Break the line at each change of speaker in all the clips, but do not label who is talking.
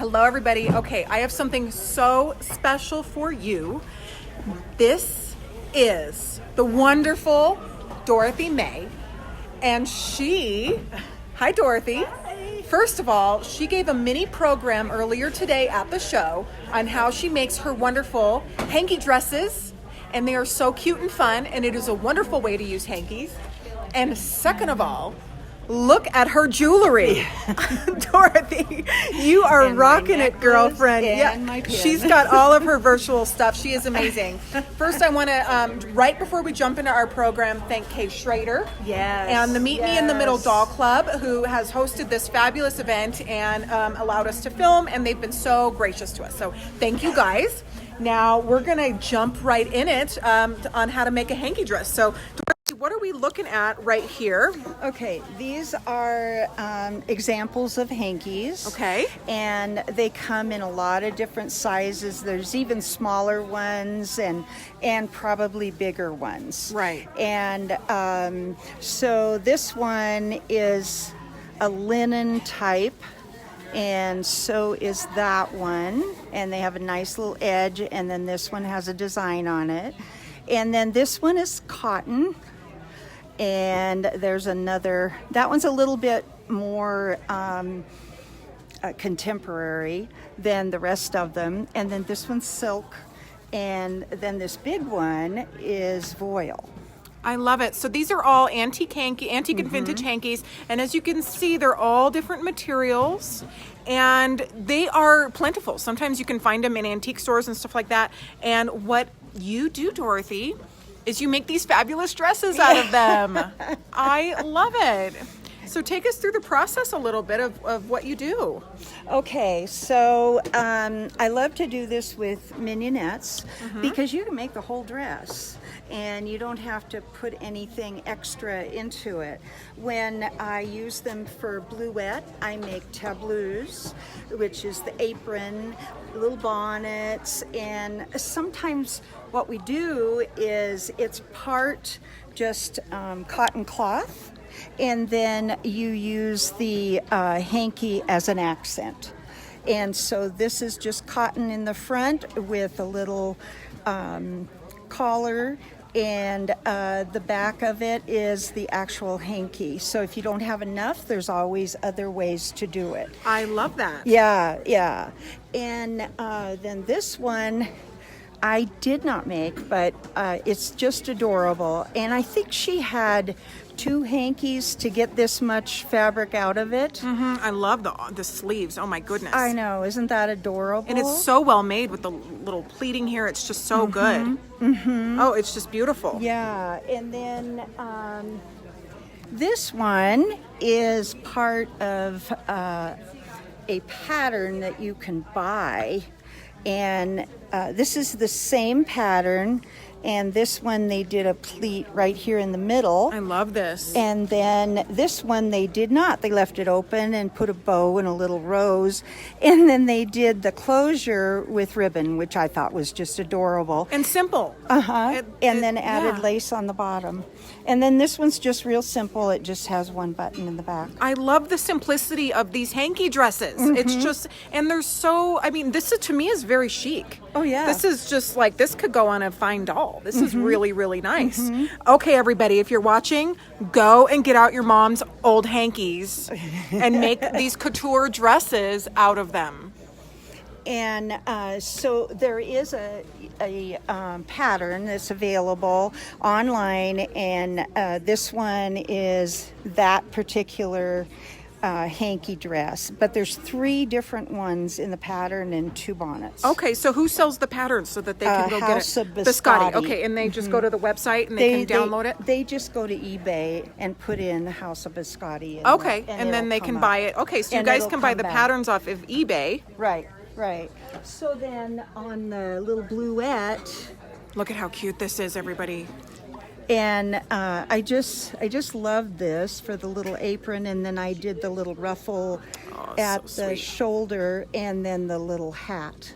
Hello, everybody. Okay, I have something so special for you. This is the wonderful Dorothy May, and hi, Dorothy.
Hi.
First of all, she gave a mini program earlier today at the show on how she makes her wonderful hanky dresses, and they are so cute and fun, and it is a wonderful way to use hankies. And second of all, look at her jewelry. Dorothy, you are
and
rocking it, girlfriend.
And my pin.
She's got all of her virtual stuff. She is amazing. First, I want to, right before we jump into our program, thank Kay Schrader.
Yes.
And the Meet Me in the Middle Doll Club, who has hosted this fabulous event and allowed us to film, and they've been so gracious to us. So thank you guys. Now, we're going to jump right in it on how to make a hanky dress. So, what are we looking at right here?
Okay, these are examples of hankies.
Okay.
And they come in a lot of different sizes. There's even smaller ones and probably bigger ones.
Right.
And so this one is a linen type. And so is that one. And they have a nice little edge. And then this one has a design on it. And then this one is cotton. And there's another, that one's a little bit more contemporary than the rest of them. And then this one's silk. And then this big one is voile.
I love it. So these are all antique and vintage hankies. And as you can see, they're all different materials. And they are plentiful. Sometimes you can find them in antique stores and stuff like that. And what you do, Dorothy, is you make these fabulous dresses out of them. I love it. So take us through the process a little bit of what you do.
Okay, so I love to do this with mignonettes because you can make the whole dress and you don't have to put anything extra into it. When I use them for bluette, I make tableaus, which is the apron, little bonnets, and sometimes what we do is it's part just cotton cloth, and then you use the hanky as an accent. And so this is just cotton in the front with a little collar, and the back of it is the actual hanky. So if you don't have enough, there's always other ways to do it.
I love that.
Yeah. And then this one I did not make, but it's just adorable. And I think she had 2 hankies to get this much fabric out of it.
I love the sleeves. Oh my goodness.
I know, isn't that adorable?
And it's so well made with the little pleating here. It's just so good. Oh, it's just beautiful.
Yeah, and then this one is part of a pattern that you can buy. And this is the same pattern, and this one they did a pleat right here in the middle.
I love this.
And then this one they did not. They left it open and put a bow and a little rose. And then they did the closure with ribbon, which I thought was just adorable.
And simple.
And then added lace on the bottom. And then this one's just real simple. It just has one button in the back.
I love the simplicity of these hanky dresses. It's just, and they're so, I mean, this is, to me is very chic.
Oh, yeah.
This is just like, this could go on a fine doll. This is really, really nice. Okay, everybody, if you're watching, go and get out your mom's old hankies and make these couture dresses out of them.
And so there is a pattern that's available online, and this one is that particular hanky dress. But there's 3 different ones in the pattern and 2 bonnets.
Okay, so who sells the patterns so that they can go
House
get it?
of Biscotti.
Okay, and they just go to the website and they can download it?
They just go to eBay and put in the House of Biscotti.
Okay, and then they can buy it. Okay, so you guys can buy the patterns off of eBay.
Right. So then on the little bluette,
look at how cute this is, everybody.
And I just love this for the little apron, and then I did the little ruffle at the shoulder, and then the little hat.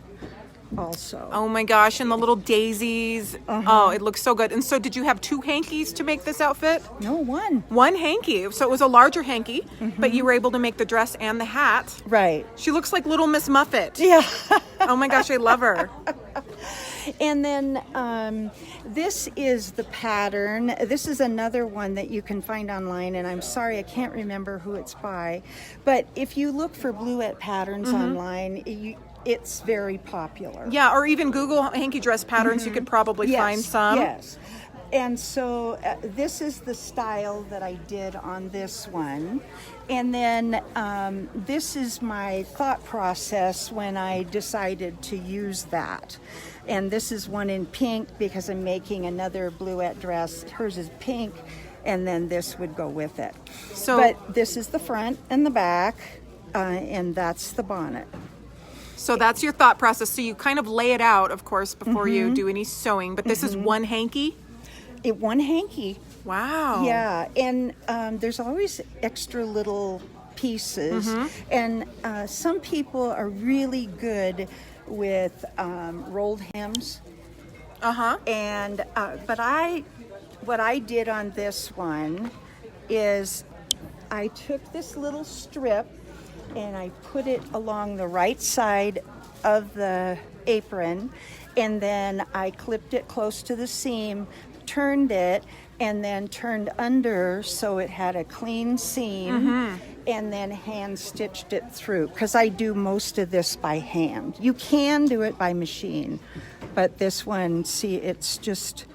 also.
Oh my gosh, and the little daisies. Oh, it looks so good. And so did you have 2 hankies to make this outfit?
No, one.
One hanky. So it was a larger hanky, but you were able to make the dress and the hat.
Right.
She looks like little Miss Muffet.
Yeah.
Oh my gosh, I love her.
And then this is the pattern. This is another one that you can find online, and I'm sorry I can't remember who it's by. But if you look for bluette patterns online, it's very popular.
Yeah, or even Google hanky dress patterns. You could probably find some.
Yes. And so this is the style that I did on this one. And then this is my thought process when I decided to use that. And this is one in pink because I'm making another bluette dress. Hers is pink, and then this would go with it. But this is the front and the back, and that's the bonnet.
So that's your thought process. So you kind of lay it out, of course, before you do any sewing. But this is one hanky?
One hanky.
Wow.
Yeah, and there's always extra little pieces. And some people are really good with rolled hems. And but what I did on this one is I took this little strip and I put it along the right side of the apron, and then I clipped it close to the seam, turned it, and then turned under so it had a clean seam, and then hand stitched it through, because I do most of this by hand. You can do it by machine, but this one, see, it's just,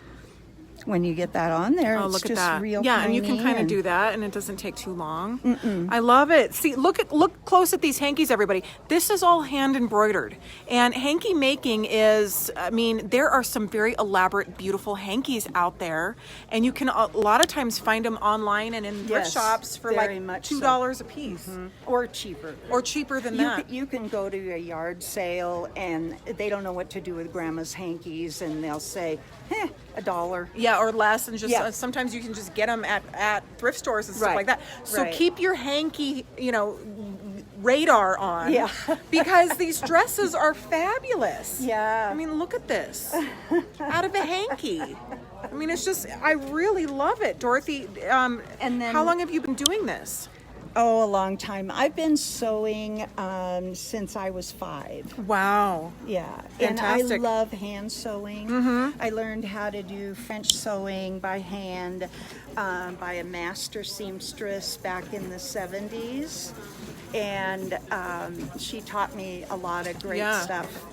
when you get that on there, it's
look
just
at that.
real
Yeah,
tiny.
and you can kind of do that, and it doesn't take too long. I love it. See, look close at these hankies, everybody. This is all hand embroidered, and hanky making is, I mean, there are some very elaborate, beautiful hankies out there, and you can a lot of times find them online and in thrift shops for like $2 a piece,
or cheaper.
or cheaper than that.
You can go to a yard sale and they don't know what to do with grandma's hankies, and they'll say, $1.
Yeah, or less, and just
Yeah.
sometimes you can just get them at thrift stores and stuff
Right.
like that. So
Right.
keep your hanky, radar on.
Yeah.
Because these dresses are fabulous.
Yeah.
I mean, look at this. Out of a hanky. I mean, it's just, I really love it. Dorothy,
And then-
how long have you been doing this?
Oh, a long time. I've been sewing since I was 5.
Wow.
Yeah.
Fantastic.
And I love hand sewing. I learned how to do French sewing by hand by a master seamstress back in the 70s. And she taught me a lot of great stuff.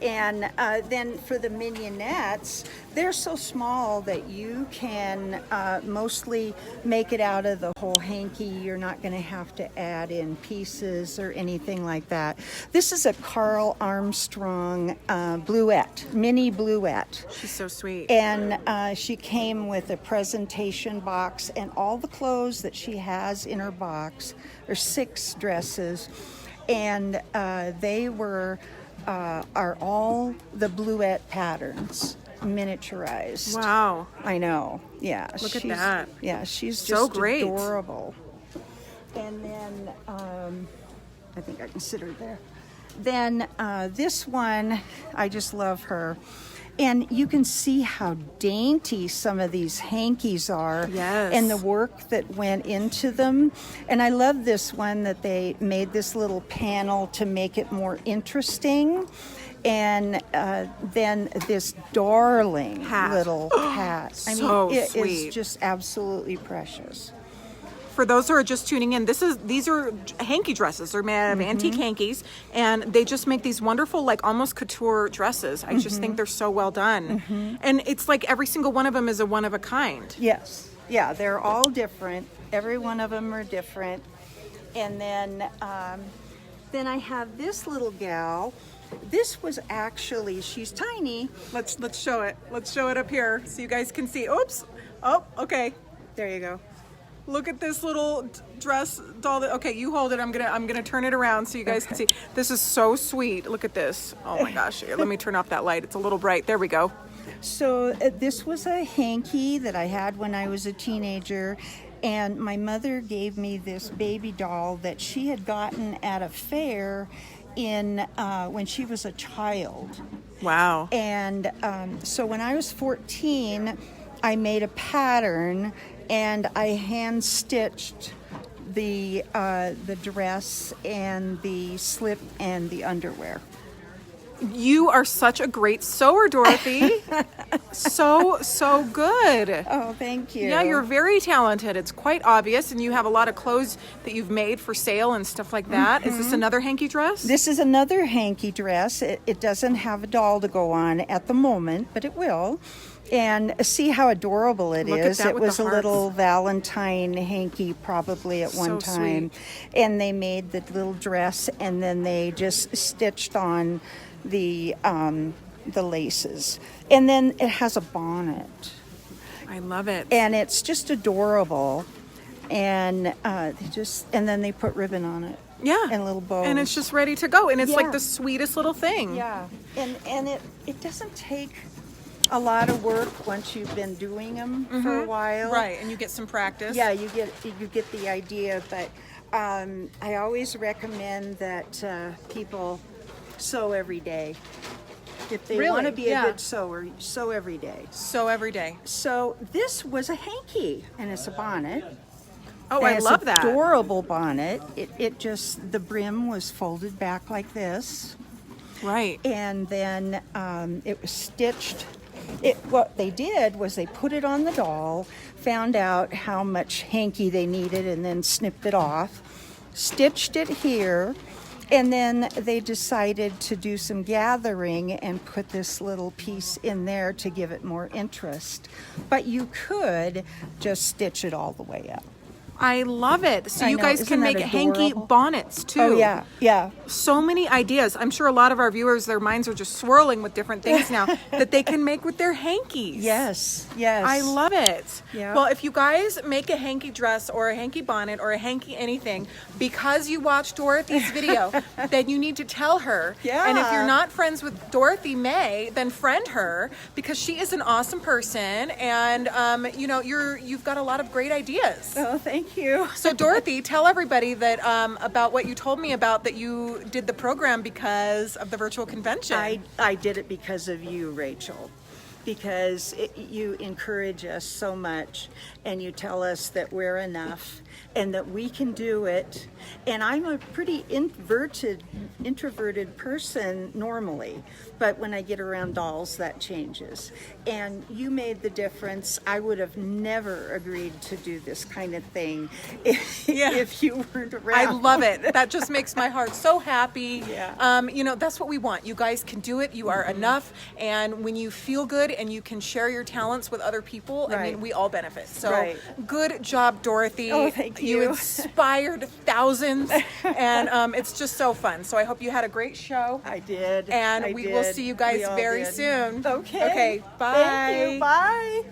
And then for the mignonettes, they're so small that you can mostly make it out of the whole hanky. You're not going to have to add in pieces or anything like that. This is a Carl Armstrong bluette, mini bluette.
She's so sweet.
And she came with a presentation box, and all the clothes that she has in her box are 6 dresses, and they are all the bluette patterns, miniaturized.
Wow.
I know. Yeah.
Look at that.
Yeah, she's
So
just
great.
adorable. And then I think I can sit her there. Then this one, I just love her. And you can see how dainty some of these hankies are.
Yes.
And the work that went into them. And I love this one that they made this little panel to make it more interesting. And then this darling little hat. I mean,
So
it
sweet.
is just absolutely precious.
For those who are just tuning in, these are hanky dresses. They're made out of antique hankies, and they just make these wonderful, like almost couture dresses. I just think they're so well done. And it's like every single one of them is a one of a kind.
Yes. Yeah, they're all different. Every one of them are different. And then I have this little gal. This was actually, she's tiny.
Let's show it. Let's show it up here so you guys can see. Oops. Oh, okay.
There you go.
Look at this little dress doll. Okay, you hold it. I'm gonna turn it around so you guys can see. This is so sweet. Look at this. Oh my gosh. Here, let me turn off that light. It's a little bright. There we go.
So this was a hanky that I had when I was a teenager, and my mother gave me this baby doll that she had gotten at a fair when she was a child.
Wow.
And so when I was 14, I made a pattern and I hand stitched the dress and the slip and the underwear.
You are such a great sewer, Dorothy. So good.
Oh, thank you.
Yeah, you're very talented. It's quite obvious, and you have a lot of clothes that you've made for sale and stuff like that. Is this another hanky dress?
This is another hanky dress. It doesn't have a doll to go on at the moment, but it will. And see how adorable it
Look at
is.
that
It
with the
was a
hearts.
little Valentine hanky probably at one
So
time. And they made the little dress and then they just stitched on the laces. And then it has a bonnet.
I love it.
And it's just adorable. And then they put ribbon on it.
Yeah.
And little bows.
And it's just ready to go. And it's
Yeah.
like the sweetest little thing.
Yeah, and it doesn't take a lot of work once you've been doing them for a while.
Right, and you get some practice.
Yeah, you get the idea. But I always recommend that people sew every day. If they
Really?
want to be
Yeah.
a good sewer, sew every day.
So every day.
So this was a hanky, and it's a bonnet.
Oh,
And
I
it's
love
an
that.
adorable bonnet. It just, the brim was folded back like this.
Right.
And then it was stitched. What they did was they put it on the doll, found out how much hanky they needed, and then snipped it off, stitched it here, and then they decided to do some gathering and put this little piece in there to give it more interest. But you could just stitch it all the way up.
I love it. So
I
you
know,
guys
isn't
can
that
make hanky
adorable?
bonnets too.
Oh, yeah.
So many ideas. I'm sure a lot of our viewers, their minds are just swirling with different things now that they can make with their hankies.
Yes.
I love it.
Yeah.
Well, if you guys make a hanky dress or a hanky bonnet or a hanky anything because you watched Dorothy's video, then you need to tell her.
Yeah.
And if you're not friends with Dorothy May, then friend her because she is an awesome person and you've got a lot of great ideas.
Oh, thank you.
So Dorothy, tell everybody that about what you told me about that you did the program because of the virtual convention.
I did it because of you, Rachel, because you encourage us so much and you tell us that we're enough and that we can do it. And I'm a pretty introverted person normally, but when I get around dolls, that changes. And you made the difference. I would have never agreed to do this kind of thing if you weren't around.
I love it. That just makes my heart so happy.
Yeah.
That's what we want. You guys can do it. You are enough. And when you feel good and you can share your talents with other people, I mean,
Right.
we all benefit. So
Right.
good job, Dorothy.
Oh, thank you.
You inspired thousands. And it's just so fun. So I hope you had a great show.
I did.
And
I
we will
did.
see you guys
We all
very
did.
soon.
Okay.
Okay. Bye.
Thank you. Bye.